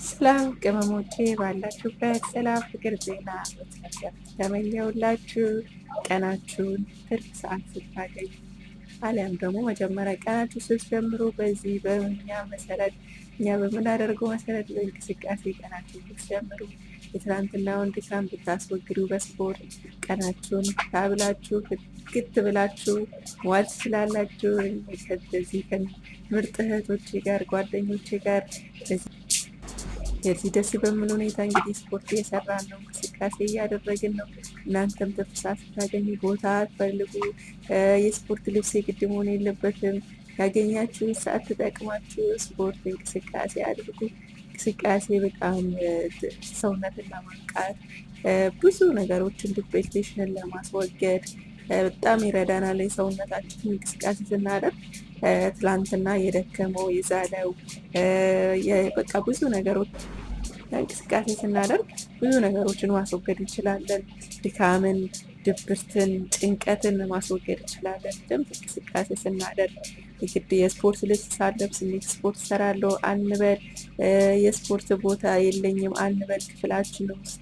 ሰላም ቅመሞቼ ባላችሁበት ሰላም፣ ፍቅር፣ ጤና ተመኘውላችሁ። ቀናችሁን ትርፍ ሰዓት ስታገኙ አሊያም ደግሞ መጀመሪያ ቀናችሁ ስትጀምሩ በዚህ እኛ በምናደርገው መሰረት በእንቅስቃሴ ቀናችሁ ስትጀምሩ የትናንትናውን ድካም ብታስወግዱ በስፖርት ቀናችሁን ታብላችሁ ፍክት ብላችሁ መዋል ትችላላችሁ። ከዚህ ከምርጥ እህቶቼ ጋር ጓደኞቼ ጋር የዚህ ደስ በሚል ሁኔታ እንግዲህ ስፖርት እየሰራን ነው፣ እንቅስቃሴ እያደረግን ነው። እናንተም ትርፍ ሰዓት ስታገኙ ቦታ አትፈልጉ። የስፖርት ልብስ የግድ መሆን የለበትም። ያገኛችሁ ሰዓት ተጠቅማችሁ ስፖርት እንቅስቃሴ አድርጉ። እንቅስቃሴ በጣም ሰውነትን ለማንቃት ብዙ ነገሮችን ዲፕሬሽንን ለማስወገድ በጣም ይረዳናል። የሰውነታችን እንቅስቃሴ ስናደርግ ትላንትና የደከመው የዛለው በቃ ብዙ ነገሮች እንቅስቃሴ ስናደርግ ብዙ ነገሮችን ማስወገድ እንችላለን። ድካምን፣ ድብርትን፣ ጭንቀትን ማስወገድ እንችላለን። ደንብ እንቅስቃሴ ስናደርግ የግድ የስፖርት ልብስ ሳለብስ እንዴት ስፖርት እሰራለሁ አንበል። የስፖርት ቦታ የለኝም አንበል። ክፍላችን ውስጥ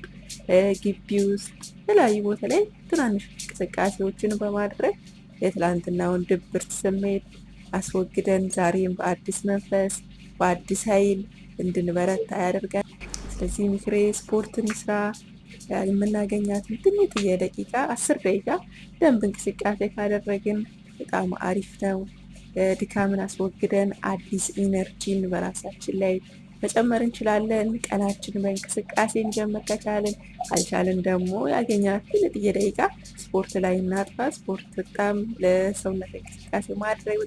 ግቢ ውስጥ የተለያዩ ቦታ ላይ ትናንሽ እንቅስቃሴዎችን በማድረግ የትላንትናውን ድብርት ስሜት አስወግደን ዛሬም በአዲስ መንፈስ በአዲስ ኃይል እንድንበረታ ያደርጋል። ስለዚህ ምክሬ ስፖርትን ስራ። የምናገኛትን ትንሽዬ ደቂቃ 10 ደቂቃ ደንብ እንቅስቃሴ ካደረግን በጣም አሪፍ ነው። ድካምን አስወግደን አዲስ ኢነርጂን በራሳችን ላይ መጨመር እንችላለን። ቀናችን በእንቅስቃሴ እንጀምር ከቻልን፣ ካልቻልን ደግሞ ያገኛትን ትንሽዬ ደቂቃ ስፖርት ላይ እናጥፋ። ስፖርት በጣም ለሰውነት እንቅስቃሴ ማድረግ